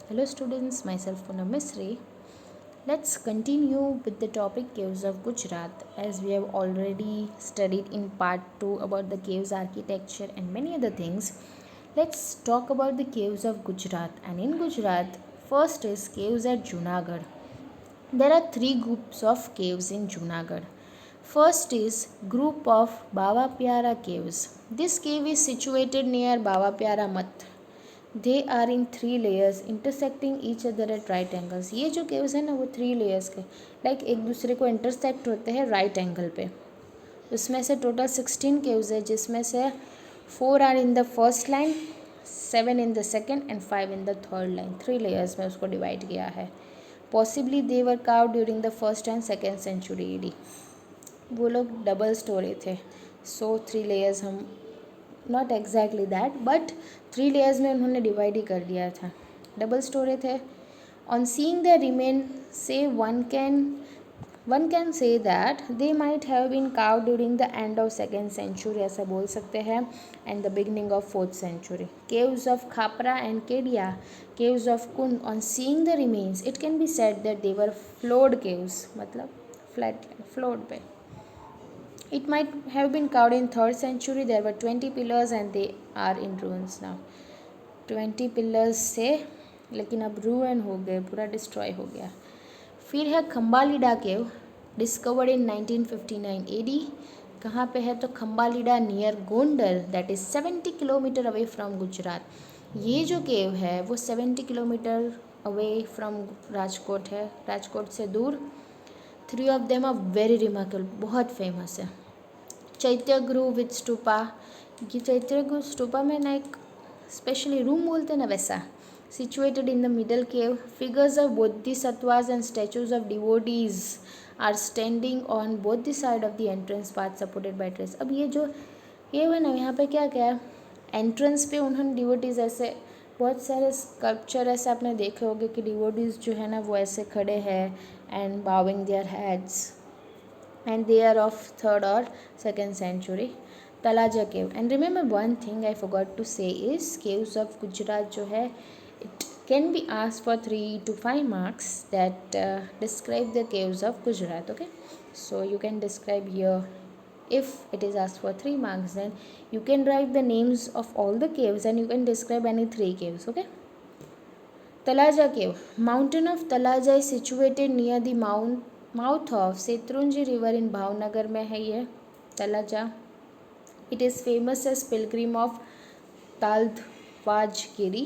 Hello students, myself Poonam Misri. Let's continue with the topic caves of Gujarat as we have already studied in part 2 about the caves architecture and many other things. Let's talk about the caves of Gujarat, and in Gujarat first is caves at Junagadh. There are three groups of caves in Junagadh. First is group of Baba Pyara caves. This cave is situated near Baba Pyara Math. They are in three layers intersecting each other at right angles. ये जो caves है ना वो three layers के like एक दूसरे को intersect होते हैं राइट एंगल पे. उसमें से टोटल 16 केव्स है जिसमें से 4 are in the first line, 7 in the second and 5 in the third line. Three layers में उसको डिवाइड किया है. Possibly they were carved during the first and second century AD. वो लोग डबल स्टोरी थे, so three layers hmm not exactly that but three layers में उन्होंने divide ही कर दिया था. डबल स्टोरी थे. On seeing the remains one can say that they might have been carved during the end of second century, ऐसा बोल सकते हैं, and the beginning of fourth century. Caves of Khapra and Kedia, caves of Kund, on seeing the remains it can be said that they were floored caves, मतलब flat floored पे. It might have been carved in 3rd century. There were 20 pillars and they are in ruins now. 20 pillars से लेकिन अब ruin हो गए, पूरा destroy हो गया. फिर है खम्बालीडा केव, डिस्कवर्ड इन 1959 AD. कहाँ पे है तो Khambalida near Gondal, that is 70 kilometre away from Gujarat. ये जो केव है वो 70 किलोमीटर अवे फ्रॉम राजकोट है, राजकोट से दूर. Three of them are very remarkable, बहुत फेमस है. चैत्य गृह विथ स्टूपा. ये चैत्य गृह स्टूपा में ना एक स्पेशली रूम बोलते हैं ना वैसा. Situated in the middle cave. Figures of Bodhisattvas and statues of devotees are standing on both the side of the entrance path supported by trees. अब ये जो केव है ना, यहाँ पे क्या क्या है, एंट्रेंस पे उन्होंने डिवोटीज ऐसे बहुत सारे स्कल्पचर ऐसे आपने देखे होंगे कि डिवोटीज जो है ना वो ऐसे खड़े हैं and bowing their heads, and they are of 3rd or 2nd century. Talaja cave. And remember one thing I forgot to say is caves of Gujarat जो है it can be asked for 3 to 5 marks that describe the caves of Gujarat. Okay, so you can describe here. If it is asked for 3 marks, then you can write the names of all the caves and you can describe any 3 caves. Okay. Talaja cave. Mountain of Talaja is situated near the mouth of Shetrunji river in Bhavnagar में है ये Talaja. It is famous as pilgrim of Talvajgiri.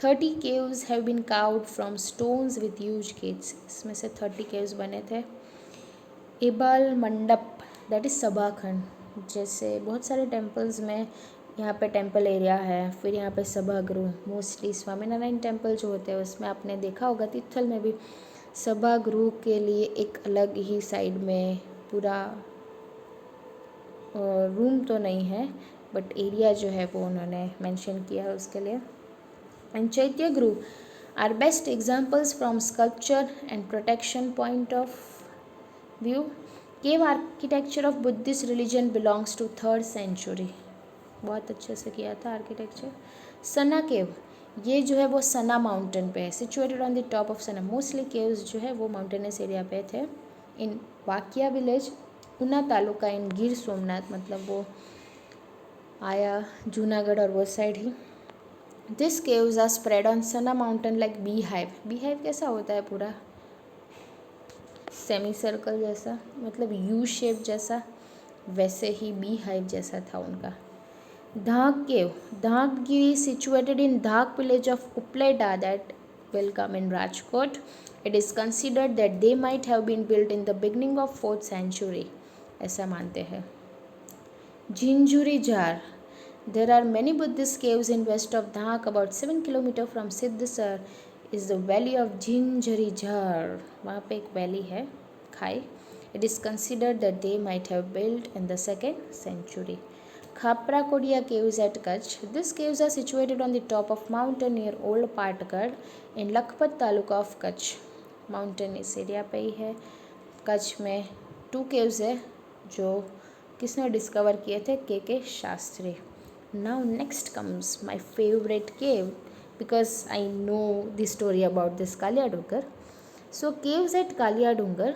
30 caves have been carved from stones with huge gates. इसमें से 30 caves बने थे. एबाल मंडप, that is सभाखंड. जैसे बहुत सारे टेम्पल्स में यहाँ पे टेम्पल एरिया है, फिर यहाँ पे सभागृह. मोस्टली स्वामीनारायण टेम्पल जो होते हैं उसमें आपने देखा होगा, तिथल में भी सभागृह के लिए एक अलग ही साइड में पूरा रूम तो नहीं है बट एरिया जो है वो उन्होंने मेंशन किया है उसके लिए. And chaitya griha are best examples from sculpture and protection point of view. Cave architecture of Buddhist religion belongs to 3rd century. बहुत अच्छे से किया था आर्किटेक्चर. सना केव, ये जो है वो सना माउंटेन पे है, situated on the top of Sana. Mostly caves जो है वो माउंटेनस एरिया पे थे. इन वाकिया विलेज, उना तालुका इन गिर सोमनाथ, मतलब वो आया जूनागढ़ और वो साइड ही. This caves are spread on Sana mountain like bee hive. Bee hive कैसा होता है, पूरा सेमी सर्कल जैसा, मतलब यू शेप जैसा, वैसे ही बी हाइव जैसा था उनका. Dhak cave. Dhankgiri situated in Dhak village of Upleta that will come in Rajkot. It is considered that they might have been built in the beginning of 4th century. ऐसा मानते हैं. Jinjuri Jar. There are many Buddhist caves in west of Dhak. About 7 km from Siddhasar is the valley of Jinjuri Jar. वहाँ पे एक valley है, खाई. It is considered that they might have built in the 2nd century. Khapra Kodia caves at Kutch. These caves are situated on the top of mountain near Old Patgad in Lakhpat taluka of Kutch. Mountain इस area पे ही है. कच्छ में 2 caves है जो किसने discover किए थे, के Shastri. Now next comes my favourite cave because I know the story about this Kaliadungar. So caves at Kaliadungar.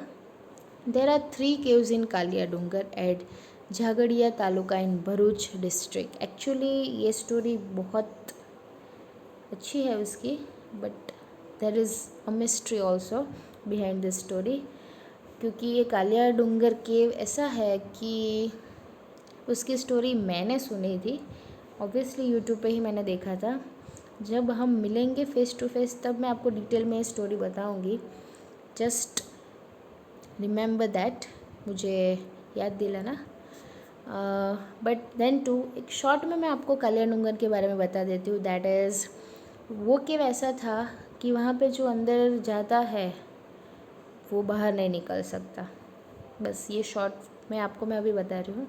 There are 3 caves in Kaliadungar at Jhagadia taluka in Bharuch district. Actually ये स्टोरी बहुत अच्छी है उसकी, but there is a mystery also behind this story. क्योंकि ये कालियाडूंगर केव ऐसा है कि उसकी स्टोरी मैंने सुनी थी, ऑब्वियसली यूट्यूब पे ही मैंने देखा था. जब हम मिलेंगे फेस टू फेस तब मैं आपको डिटेल में स्टोरी बताऊंगी. जस्ट रिमेंबर दैट, मुझे याद दिलाना. बट देन टू एक शॉर्ट में मैं आपको कालियाडूंगर के बारे में बता देती हूँ. दैट इज़ वो केव ऐसा था कि वहाँ पे जो अंदर जाता है वो बाहर नहीं निकल सकता. बस ये शॉर्ट में आपको मैं अभी बता रही हूँ.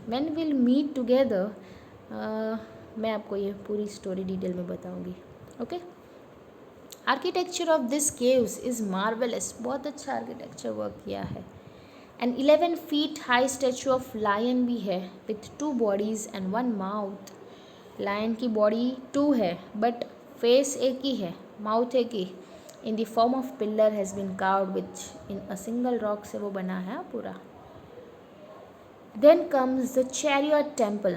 व्हेन विल मीट टुगेदर मैं आपको ये पूरी स्टोरी डिटेल में बताऊँगी. Okay. Architecture of this caves is marvellous. बहुत अच्छा आर्किटेक्चर वर्क किया है. An 11 feet high statue of lion भी है with 2 bodies and 1 mouth. Lion की बॉडी 2 है बट फेस एक ही है, माउथ एक ही. In the form of pillar has been carved which in a single rock से वो बना है पूरा. Then comes the chariot temple.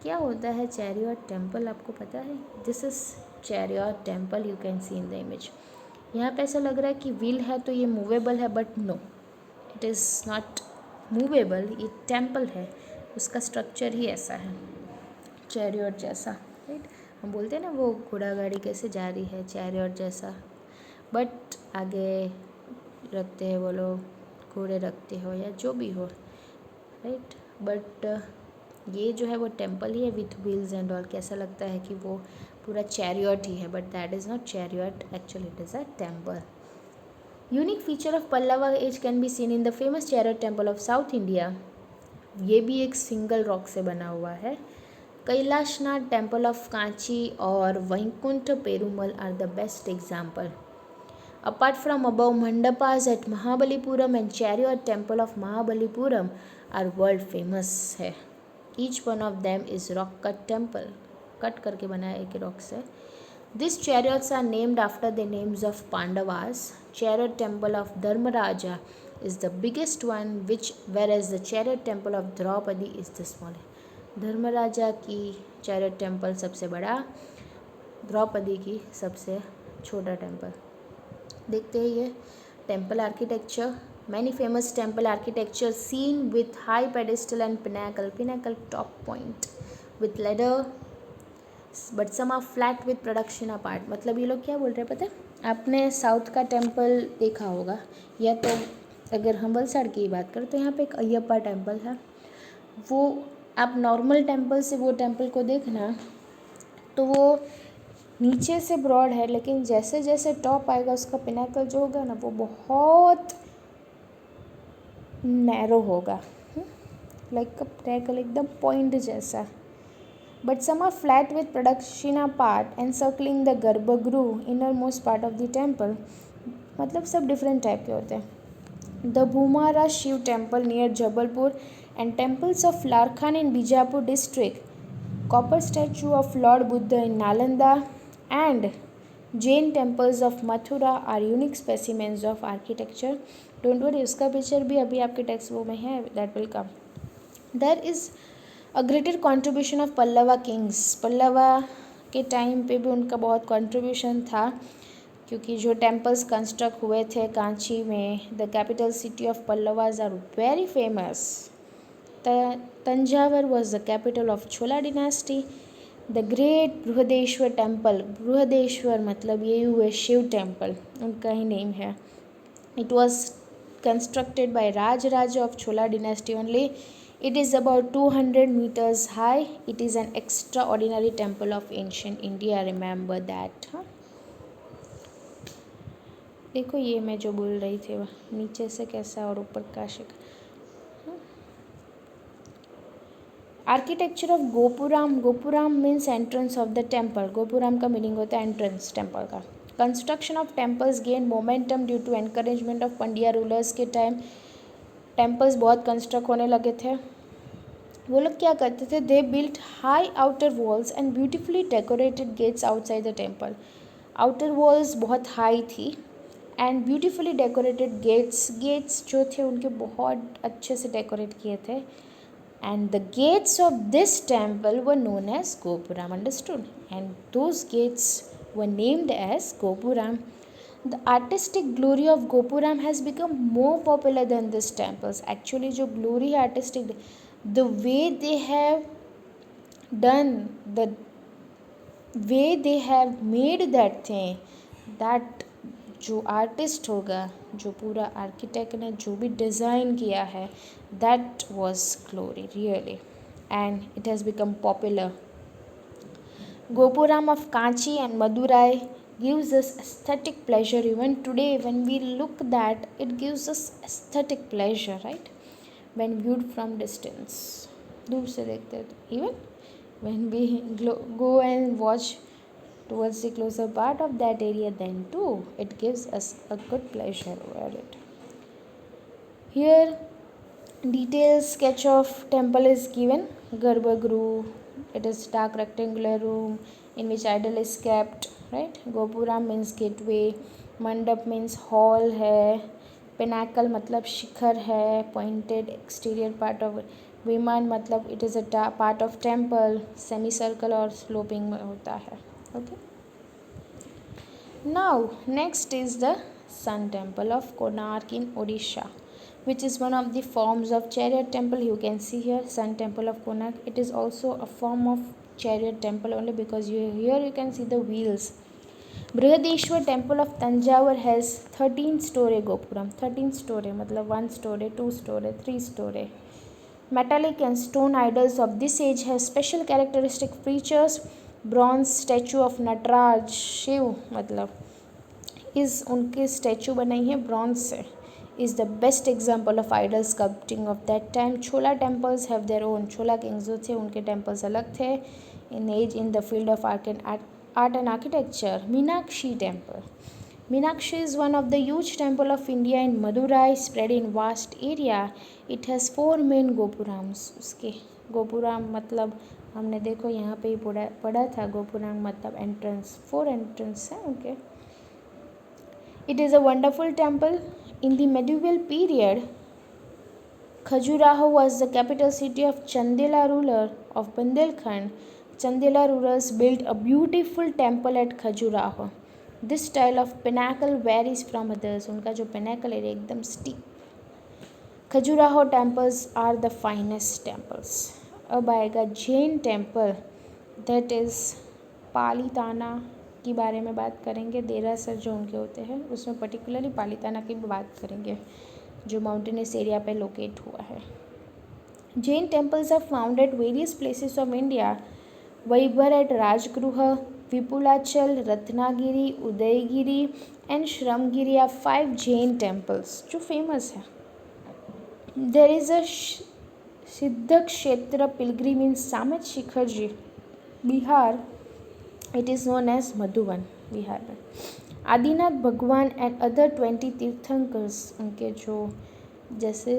क्या होता है चैरियट टेम्पल आपको पता है? This is chariot temple, you can see in the image. यहाँ पे ऐसा लग रहा है कि व्हील है तो ये मूवेबल है, but no, it is not movable. ये टेम्पल है, उसका स्ट्रक्चर ही ऐसा है चैरियट जैसा, राइट. हम बोलते हैं ना वो घोड़ा गाड़ी कैसे जा रही है, चैरियट जैसा, बट आगे रखते हैं वो लोग, घोड़े रखते हो या जो भी हो, राइट. बट ये जो है वो टेम्पल ही है विथ व्हील्स एंड ऑल. कैसा लगता है कि वो पूरा चैरियट ही है, but that is not chariot, actually it is a temple. Unique feature of Pallava age can be seen in the famous chariot temple of south India. ये भी एक सिंगल रॉक से बना हुआ है. कैलाशनाथ टेम्पल ऑफ कांची और Vaikuntha Perumal are the best example. Apart from above, Mandapas at Mahabalipuram and Chariot Temple of Mahabalipuram are world famous है. Each one of them is rock cut temple. Cut करके बना है एक रॉक से. These chariots are named after the names of Pandavas. Chariot Temple of Dharmaraja is the biggest one, whereas the Chariot Temple of Draupadi is the smallest. Dharmaraja की chariot temple सबसे बड़ा, द्रौपदी की सबसे छोटा टेम्पल. देखते हैं ये temple architecture. Many famous temple architecture seen with high pedestal and pinnacle top point with ladder, but some are flat with production apart. मतलब ये लोग क्या बोल रहे हैं पता है? आपने साउथ का टेम्पल देखा होगा, या तो अगर हम वलसाड़ की बात करें तो यहाँ पे एक अयप्पा टेम्पल है. वो आप नॉर्मल टेम्पल से वो टेम्पल को देखना तो वो नीचे से ब्रॉड है, लेकिन जैसे जैसे टॉप आएगा उसका पिनाकल जो होगा ना वो बहुत नैरो होगा, लाइक पिनाकल एकदम पॉइंट जैसा. But some are flat with pradakshina part encircling the garbhagriha inner most part of the temple. मतलब सब डिफरेंट टाइप के होते हैं. The Bhumara Shiva temple near Jabalpur and temples of Ladkhan in Bijapur district, copper statue of Lord Buddha in Nalanda and Jain temples of Mathura are unique specimens of architecture. Don't worry, उसका picture भी अभी आपके text book में है, that will come. There is a greater contribution of Pallava kings. Pallava के time पे भी उनका बहुत कंट्रीब्यूशन था, क्योंकि जो टेम्पल्स कंस्ट्रक्ट हुए थे कांची में, the capital city of Pallavas are very famous. Tanjavur was the capital of Chola dynasty. The great Brihadeshwara temple, Brihadeshwara मतलब ये हुए शिव टेम्पल, उनका ही नेम है. It was constructed by Rajaraja of Chola dynasty only. It is about 200 meters high. It is an extraordinary temple of ancient India. Remember that. देखो ये मैं जो बोल रही थी नीचे से कैसा और ऊपर का शिखर. Architecture of gopuram. Gopuram means entrance of the temple. Gopuram का मीनिंग होता है एंट्रेंस टेम्पल का. Construction of temples gain momentum due to encouragement of Pandya rulers के टाइम टेम्पल्स बहुत कंस्ट्रक्ट होने लगे थे. वो लोग क्या करते थे, they built high outer walls and beautifully decorated gates outside the temple. Outer walls बहुत हाई थी एंड ब्यूटिफुली डेकोरेटेड गेट्स जो थे उनके बहुत अच्छे से डेकोरेट किए थे. And the gates of this temple were known as gopuram, understood, and those gates were named as gopuram. The artistic glory of Gopuram has become more popular than these temples. Actually, जो glory है artistic, the way they have done, the way they have made that thing, that जो artist होगा, जो पूरा architect ने जो भी design किया है, that was glory really, and it has become popular. Gopuram of Kanchi and Madurai gives us aesthetic pleasure. Even today when we look that, it gives us aesthetic pleasure, right, when viewed from distance. दूर से देखते हैं, even when we go and watch towards the closer part of that area, then too it gives us a good pleasure over it. Here detailed sketch of temple is given. Garbhagruh, it is dark rectangular room in which idol is kept, right. Gopuram means gateway, mandap means hall है, pinnacle मतलब शिखर है, pointed exterior part of विमान मतलब it is a part of temple, semicircle और sloping में होता है. Okay. Now next is the sun temple of Konark in Odisha, which is one of the forms of chariot temple. You can see here sun temple of Konark. It is also a form of chariot temple only because here you can see the wheels. Brihadeshwar temple of Tanjavur has 13-story gopuram. 13-story मतलब 1 story, 2 story, 3 story. Metallic and stone idols of this age have special characteristic features. Bronze statue of Nataraj Shiv मतलब इस उनके statue बनाई है bronze से, is the best example of idol sculpting of that time. Chola temples have their own. Chola kings जो थे उनके temples अलग थे in age in the field of art and architecture. Meenakshi temple. Meenakshi is one of the huge temple of India in Madurai, spread in vast area. It has 4 main gopurams. उसके गोपुराम मतलब हमने देखो यहाँ पे ही पढ़ा था, गोपुराम मतलब एंट्रेंस, 4 एंट्रेंस है उनके. It is a wonderful temple. In the medieval period, Khajuraho was the capital city of Chandela ruler of Bundelkhand. Chandela rulers built a beautiful temple at Khajuraho. This style of pinnacle varies from others. उनका जो pinnacle है एकदम steep. Khajuraho temples are the finest temples. अब आएगा Jain temple, that is Palitana की बारे में बात करेंगे. देरासर जो उनके होते हैं उसमें पर्टिकुलरली पालीताना की बात करेंगे जो माउंटेनस एरिया पे लोकेट हुआ है. Jain temples are found at various places of India. Vaibhar at Rajgriha, Vipulachal, Ratnagiri, Udayagiri and Shramagiri are 5 Jain temples जो फेमस है. देर इज़ अ सिद्ध क्षेत्र पिलग्रिम इन सामत Shikhar ji, Bihar. It is known as Madhuban, Bihar में. आदिनाथ भगवान एंड अदर 20 तीर्थंकर्स, उनके जो जैसे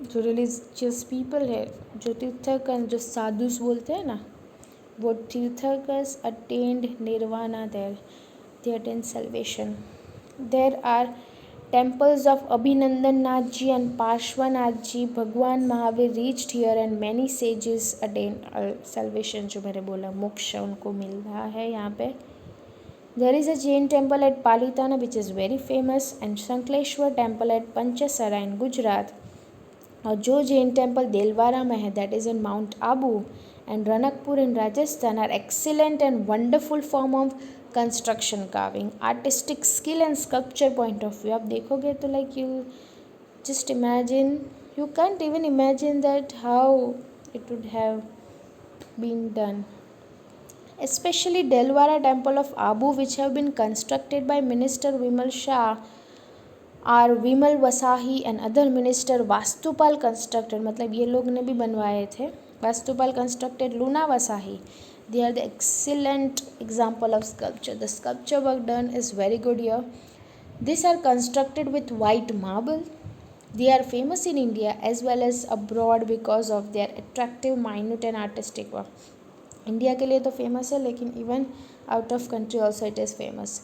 जो रिलीजियस पीपल है, जो तीर्थंकर जो साधुस बोलते हैं ना, वो Tirthankars attained nirvana there, they attained salvation. There are temples of Abhinandan ji and Parshvanath ji. भगवान Mahavir reached here and many sages attained salvation. जो मैंने बोला मोक्ष उनको मिल रहा है यहाँ पे. There is a Jain temple at Palitana which is very famous and Sankleshwar temple at Panchasara in Gujarat. और जो जैन टेम्पल देलवारा में है that is in Mount Abu and Ranakpur in Rajasthan are excellent and wonderful form of construction carving, artistic skill and sculpture point of view. आप देखोगे तो like you just imagine, you can't even imagine that how it would have been done. Especially Delwara temple of Abu which have been constructed by Minister Vimal Shah और Vimal Vasahi and other minister Vastupal constructed, मतलब ये लोग ने भी बनवाए थे. Vastupal constructed Luna Vasahi. They are the excellent example of sculpture. The sculpture work done is very good here. These are constructed with white marble They are famous in India as well as abroad because of their attractive, minute and artistic work. India के लिए तो famous है, लेकिन even out of country also it is famous.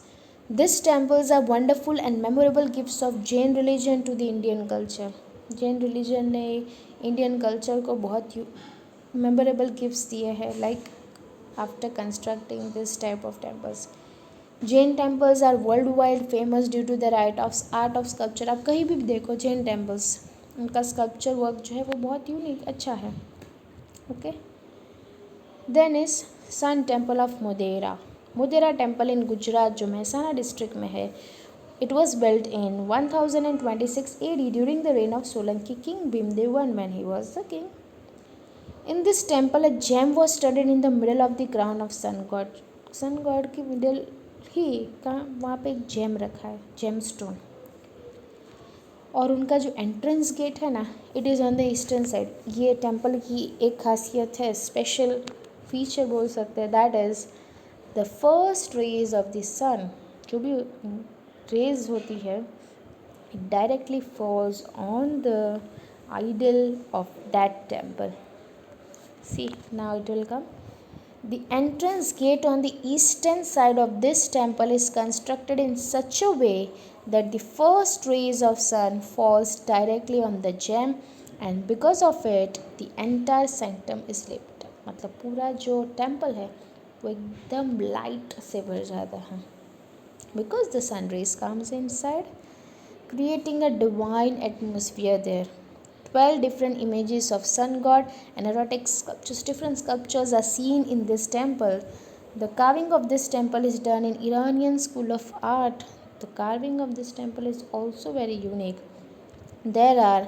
This temples are wonderful and memorable gifts of Jain religion to the Indian culture. Jain religion ने Indian culture को बहुत memorable gifts दिए हैं, like after constructing this type of temples. Jain temples are world wide famous due to the art of sculpture. आप कहीं भी देखो Jain temples, उनका स्कल्पचर वर्क जो है वो बहुत यूनिक अच्छा है. Okay. Then is sun temple of Modhera. Modhera temple in Gujarat जो महसाना डिस्ट्रिक्ट में है. It was built in 1026 AD during the reign of Solanki king Bhimdevan when he was the king. In this temple, a gem was studded in the middle of the crown of sun god. Sun god की middle ही कहाँ वहाँ पे एक GeM रखा है, GeM stone. और उनका जो एंट्रेंस गेट है ना, it is on the eastern side. ये टेम्पल की एक खासियत है, स्पेशल फीचर बोल सकते हैं, that is the first rays of the sun. जो भी रेज होती है, it directly falls on the idol of that temple. See, now it will come. The entrance gate on the eastern side of this temple is constructed in such a way that the first rays of sun falls directly on the gem, and because of it the entire sanctum is lit. मतलब पूरा जो temple है वो एकदम light से भर जाता है, because the sun rays comes inside, creating a divine atmosphere there. 12 different images of sun god and erotic sculptures. Different sculptures are seen in this temple. The carving of this temple is done in Iranian school of art. The carving of this temple is also very unique. There are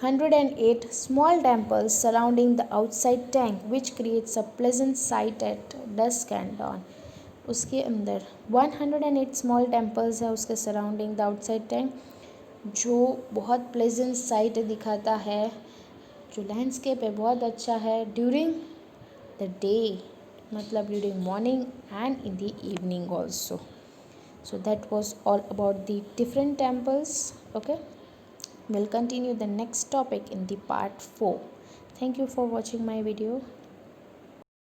108 small temples surrounding the outside tank, which creates a pleasant sight at dusk and dawn. उसके अंदर 108 small temples है उसके surrounding the outside tank, जो बहुत pleasant site दिखाता है, जो landscape है बहुत अच्छा है ड्यूरिंग द डे, मतलब during morning and in the evening also. So that was all about the different temples. Okay, will continue the next topic in the part 4. Thank you for watching my video.